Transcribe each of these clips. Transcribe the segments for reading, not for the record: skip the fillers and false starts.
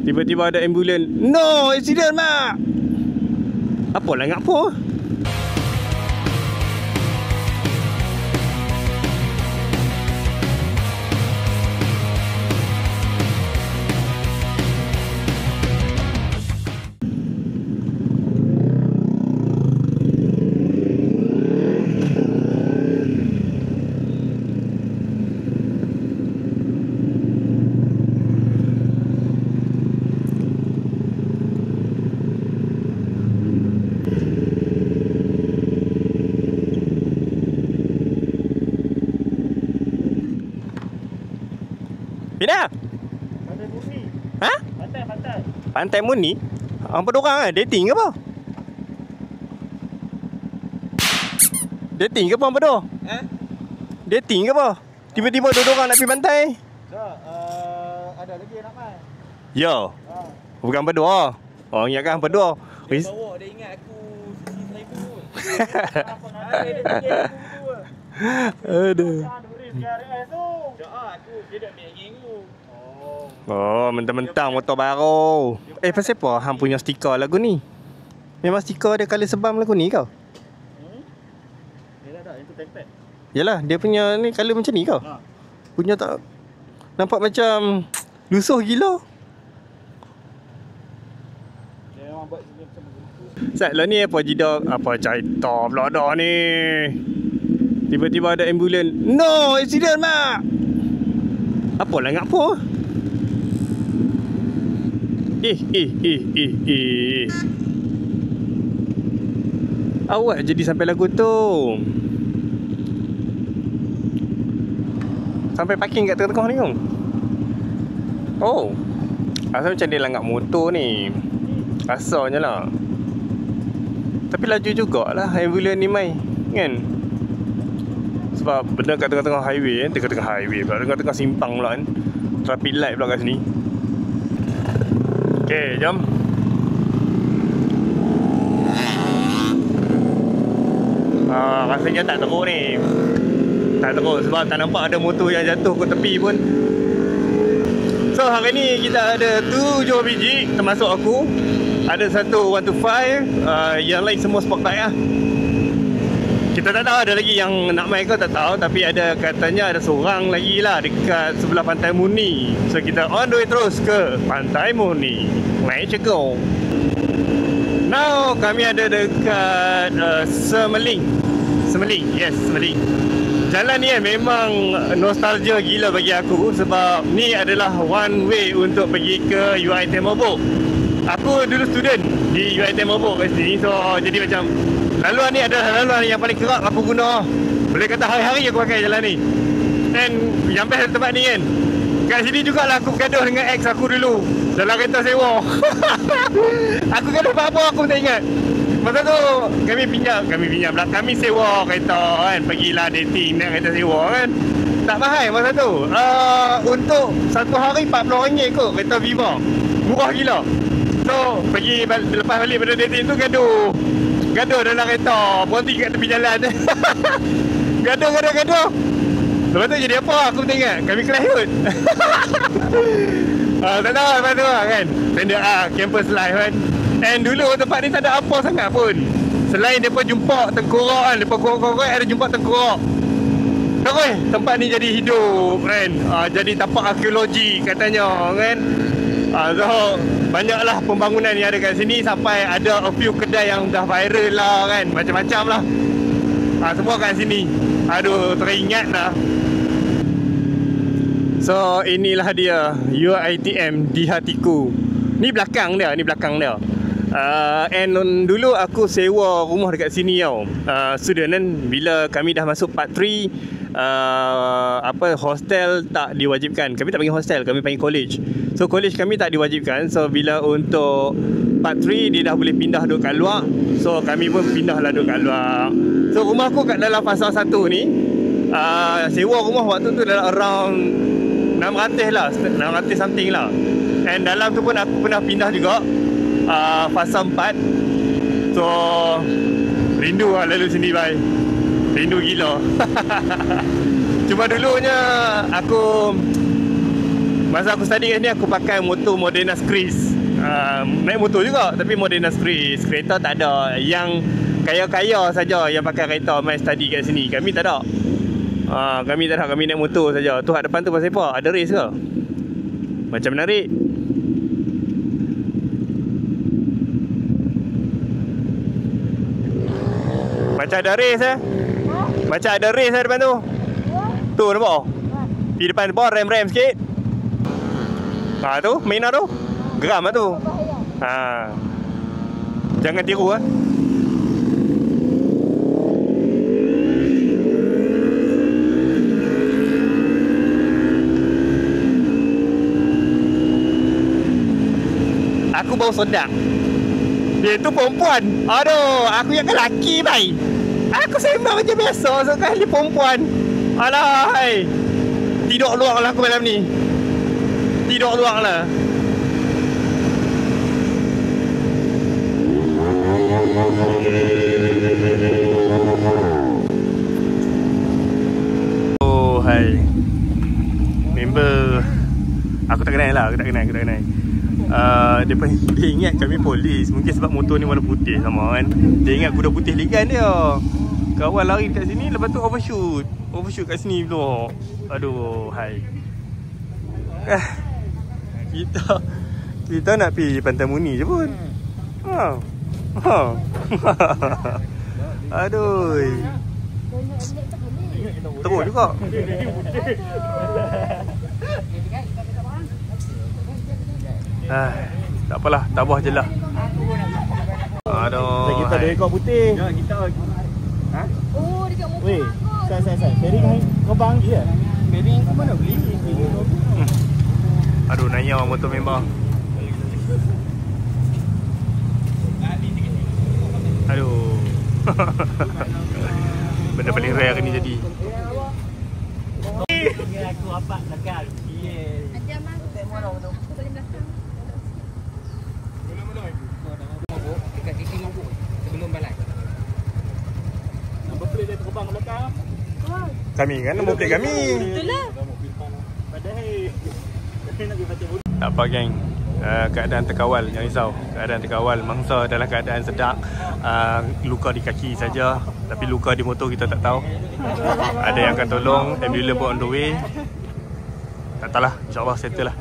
Tiba-tiba ada ambulan. No, accident mak. Apalah ingat apa? Pina? Pantai Murni. Ha? Pantai. Pantai Murni? Hampa dorang kan? Dating ke apa? Dating ke apa hampa dua? Dating ke apa? Tiba-tiba dua-dua nak pergi pantai? Ada lagi yang nak main. Ya. Bukan hampa dua. Orang ingatkan hampa dua. Dia bawa, dia ingat aku sisi 1,000 pun. Apa nak ada dia tu. Aduh. Dia dah ambil angin tu. Oh, mentang-mentang motor baru. Pasal apa hang punya stiker lagu ni? Memang stiker dia colour sebam lagu ni kau? Yalah tak, itu tempel. Yalah, dia punya ni colour macam ni kau? Ha. Punya tak nampak macam lusuh gila. Dia memang buat sini macam tu. Sat lah ni apa jidak apa cerita pula dah ni. Tiba-tiba ada ambulan. No, accident mak. Apalah ingat apa? Awak jadi sampai lagu tu. Sampai parking kat tengah-tengah ni kan? Oh. Asal macam dia langgar motor ni. Rasanya lah. Tapi laju jugalah ambulan ni mai. Kan? Sebab benda kat tengah-tengah highway kan. Tengah-tengah highway pula. Tengah-tengah simpang pula kan. Traffic light pula kat sini. Okay, jom. Rasanya tak teruk ni. Tak teruk sebab tak nampak ada motor yang jatuh ke tepi pun. So hari ni kita ada 7 biji termasuk aku. Ada satu 125, yang lain semua sport bike lah. Kita tak tahu ada lagi yang nak main ke tak tahu. Tapi ada katanya ada seorang lagi lah dekat sebelah Pantai Murni. So kita on the way terus ke Pantai Murni. Let's go. Now kami ada dekat Semeling. Yes, Semeling. Jalan ni memang nostalgia gila bagi aku. Sebab ni adalah one way untuk pergi ke UiTM Merbuk. Aku dulu student di UiTM Merbuk kat sini. So jadi macam laluan ni adalah laluan yang paling kerap aku guna. Boleh kata hari-hari aku pakai jalan ni. Dan yang best tempat ni kan, kat sini jugalah aku bergaduh dengan ex aku dulu dalam kereta sewa. Aku gaduh apa-apa aku tak ingat. Masa tu kami sewa kereta kan. Pergilah dating naik kereta sewa kan. Tak mahal masa tu. Untuk satu hari RM40 kot kereta Viva. Murah gila. So pergi lepas balik pada dating tu gaduh dalam kereta. Berhenti kat tepi jalan. Gaduh. Lepas tu jadi apa aku tak ingat. Kami kelas kot. Tak tahu lepas tu kan. Standard campus life kan. And dulu tempat ni tak ada apa sangat pun. Selain mereka jumpa tengkorak kan. Mereka korek-korek ada jumpa tengkorak. Terus tempat ni jadi hidup kan. Jadi tapak arkeologi katanya kan. So banyaklah pembangunan yang ada kat sini. Sampai ada a few kedai yang dah viral lah kan. Macam-macam lah. Semua kat sini. Aduh teringat lah. So inilah dia UiTM di hatiku. Ni belakang dia. And dulu aku sewa rumah dekat sini tau. Student kan. Bila kami dah masuk part 3, hostel tak diwajibkan. Kami tak panggil hostel, kami panggil college. So college kami tak diwajibkan. So bila untuk part 3 dia dah boleh pindah duduk kat luar. So kami pun pindahlah duduk kat luar. So rumah aku kat dalam fasa 1 ni, sewa rumah waktu tu dalam around 600 lah, 600 something lah. And dalam tu pun aku pernah pindah juga fasa 4. So rindu lah lalu sini bye. Rindu gila. Cuma dulunya aku Masa aku study kat sini aku pakai motor Modena Screes. Naik motor juga tapi Modena Screes. Kereta tak ada. Yang kaya-kaya saja yang pakai kereta main study kat sini. Kami tak ada. Kami tak ada. Kami naik motor saja. Tu hak depan tu pasal apa? Ada race ke? Macam menarik. Macam ada race Macam ada race depan tu. Tu nampak? Di depan tu rem-rem sikit. Tu main tu. Geram tu. Jangan tiru Aku bau sedap. Dia tu perempuan. Aduh, aku yang lelaki baik. Aku sembang macam biasa sekali perempuan. Alahai. Tidur luar lah aku malam ni. Tidur luar lah. Oh, hai. Member aku tak kenal lah, aku tak kenal. Dia ingat kami polis. Mungkin sebab motor ni warna putih sama kan. Dia ingat kuda putih ligan dia. Kawan lari dekat sini, lepas tu overshoot kat sini tu. Aduh, hai. Kita nak pergi Pantai Muni je pun. Aduh. Teruk juga. Tak apalah, tabah je lah. Aduh. Kita ada ekor putih. Ya, kita. Oh, dekat motor. Weh, saya. Bearing kebang je. Bearing kau mana beli? Aduh, nanya motor memang. Aduh. Benda paling rare hari ni jadi. Aku apa belakang. Ada mah. Aku boleh belakang. Dekat titik mabuk sebelum balai. Nombor plate dia terbang belakang. Kami kan nombor plate kami. Itulah. Padahal nak pergi Pantai Muni. Tak apa geng. Keadaan terkawal, jangan risau. Keadaan terkawal, mangsa dalam keadaan sedap. Luka di kaki saja, tapi luka di motor kita tak tahu. Ada yang akan tolong, ambulans pun on the way. Tak tahulah, insyaAllah settle lah.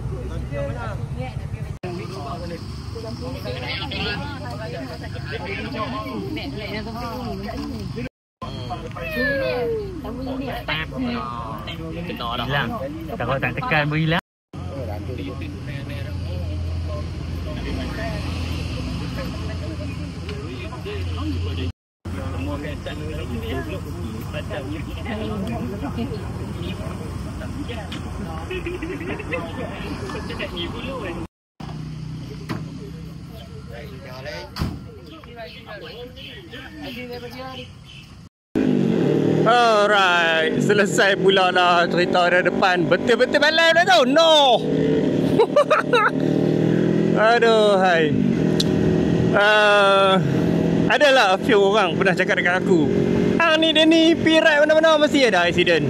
Hilang. Kalau tak tekan pun hilang. Alright, selesai pula lah cerita dari depan. Betul-betul balai dah tau. No. Aduh, hai. Adalah a few orang pernah cakap dekat aku, ni dia ni pirat mana-mana mesti ada accident.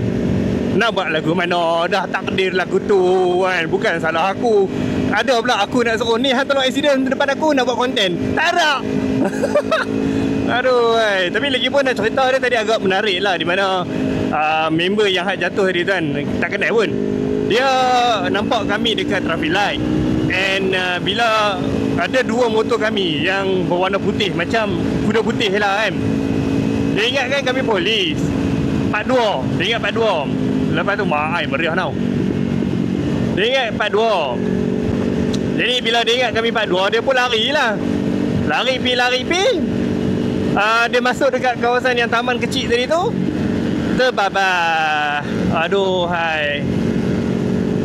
Nak buat lagu mana, dah takdir lagu tu kan. Bukan salah aku. Ada pula aku nak suruh ni hang tolong accident depan aku nak buat konten. Tak ada. Aduh, hai. Tapi lagi pun nak cerita dia tadi agak menarik lah. Di mana member yang hak jatuh tadi tu kan, tak kenal pun. Dia nampak kami dekat traffic light. And bila ada dua motor kami yang berwarna putih, macam kuda putih lah kan. Dia ingatkan kami polis. Part 2. Dia ingat part 2. Lepas tu mahal meriah tau. Dia ingat part 2. Jadi bila dia ingat kami part 2, dia pun lari lah. Lari pi. Dia masuk dekat kawasan yang taman kecil tadi tu. Terbabah. Aduh, hai.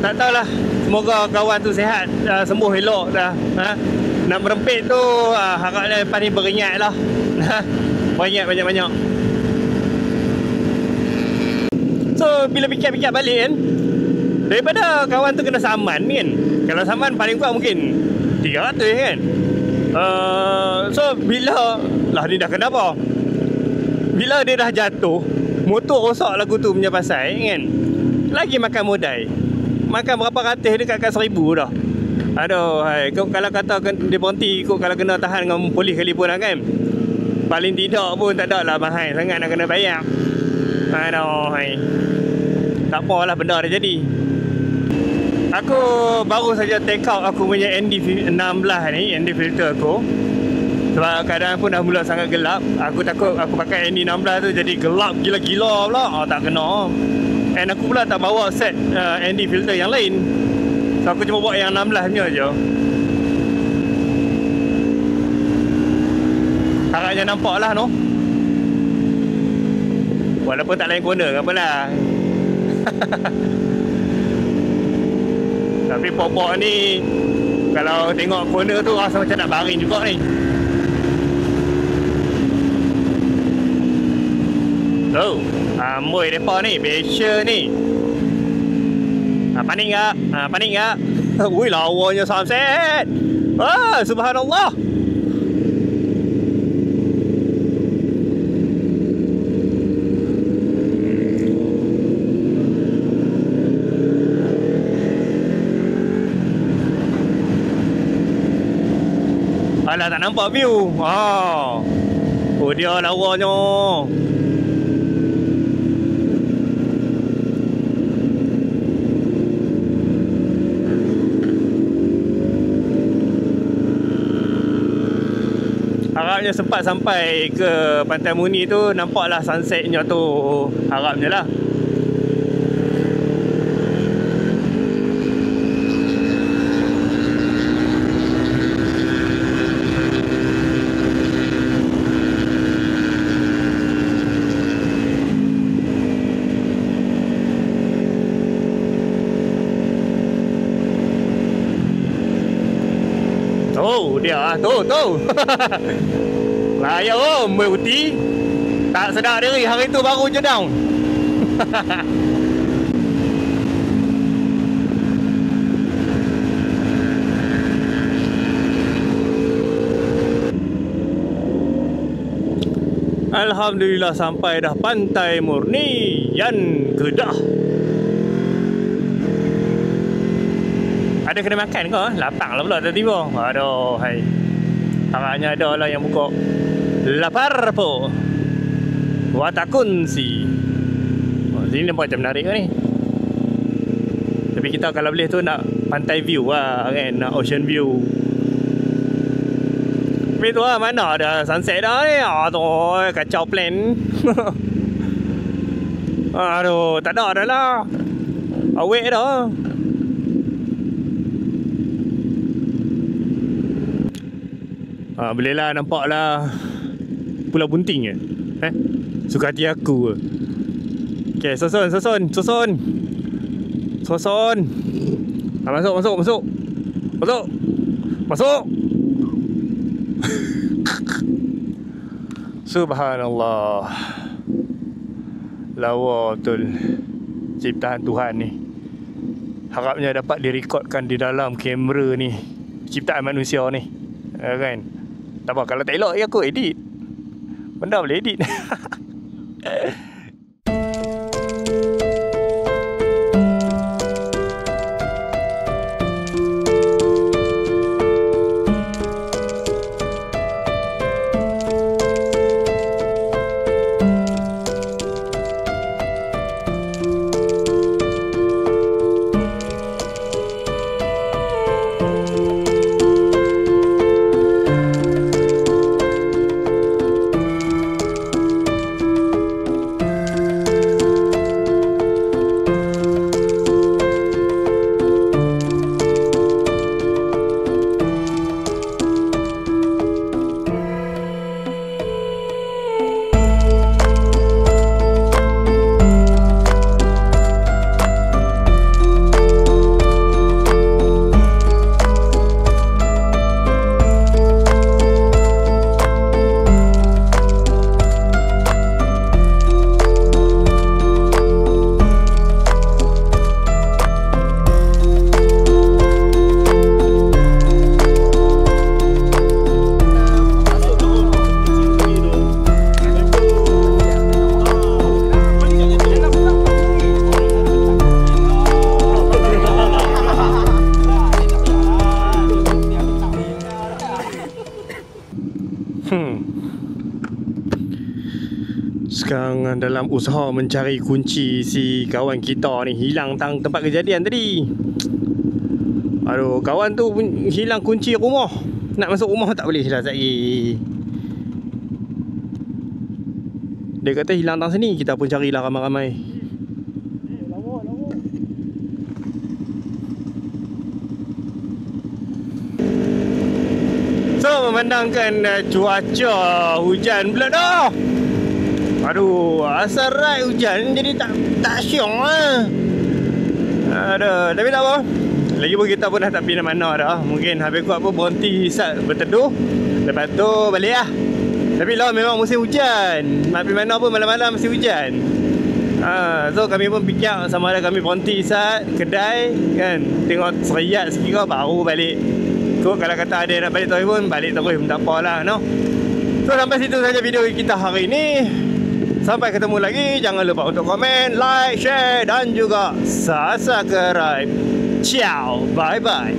Tak tahulah. Semoga kawan tu sihat, sembuh elok dah. Nak merempit tu, harapnya lepas ni beringat lah. Beringat banyak-banyak. So, bila fikir-fikir balik kan, daripada kawan tu kena saman kan. Kalau saman paling kuat mungkin 300 kan. So, bila lah ni dah kenapa? Bila dia dah jatuh, motor rosak lagu tu punya pasal kan, lagi makan modal. makan berapa ratus dekat 1,000 dah. Aduh, hai. Kalau kata dia berhenti ikut, kalau kena tahan dengan polis sekalipun lah kan, paling tidak pun tak ada lah mahal sangat nak kena bayar. Aduh, hai. Tak apalah, benda dah jadi. Aku baru saja take out aku punya ND16 ni, ND filter aku. Sebab keadaan pun dah mula sangat gelap. Aku takut aku pakai ND16 tu jadi gelap gila-gila pula. Tak kena. And aku pula tak bawa set ND filter yang lain. So aku cuma bawa yang 16 punya je. Harapnya nampak lah no. Walaupun tak lain corner ke apalah. Tapi pokok ni kalau tengok corner tu rasa macam nak baring juga ni. Oh, amboi depa ni, Besha ni. Panik tak? Panik tak? Ui, lawanya sunset. Subhanallah. Alah, tak nampak view. Oh, dia lawanya. Harapnya sempat sampai ke Pantai Muni tu, nampaklah sunsetnya tu. Harapnya lah. Oh, dia tu. Raya Merah Putih. Tak sedar diri hari tu baru je down. Alhamdulillah sampai dah Pantai Murni Yan Kedah. Ada kena makan ke? Lapang lah pula tiba-tiba. Aduh, hai. Harapnya ada lah yang buka. Lapar po. Watakun si. Sini nampak macam menarik ni. Tapi kita kalau boleh tu nak pantai view lah kan. Nak ocean view. Tapi tu lah, mana ada sunset dah ni. Aduh, kacau plan. Aduh, tak ada dah lah. Awet dah. Bolehlah nampak lah Pulau Bunting ke? Suka hati aku ke? Okay, susun. Masuk. Subhanallah. Lawa betul ciptaan Tuhan ni. Harapnya dapat direkodkan di dalam kamera ni, ciptaan manusia ni, kan? Tak apa, kalau tak elok aku edit. Benda boleh edit. sekarang dalam usaha mencari kunci si kawan kita ni hilang tempat kejadian tadi. Aduh, kawan tu hilang kunci rumah. Nak masuk rumah tak boleh lah sekali. Dia kata hilang tang sini. Kita pun carilah ramai-ramai. So, memandangkan cuaca hujan pula dah. Aduh, asal right hujan jadi tak syong lah. Aduh, tapi tak apa. Lagipun kita pun dah tak pergi mana dah. Mungkin habis kuat pun berhenti start berteduh. Lepas tu balik lah. Tapi lah memang musim hujan. Nak pergi mana pun malam-malam mesti hujan. So kami pun fikir sama ada kami berhenti start kedai kan. Tengok seriat sikit baru balik. Kalau kata ada nak balik terus pun balik terus, tak apalah no. So sampai situ saja video kita hari ini. Sampai ketemu lagi. Jangan lupa untuk komen, like, share dan juga subscribe. Ciao, bye bye.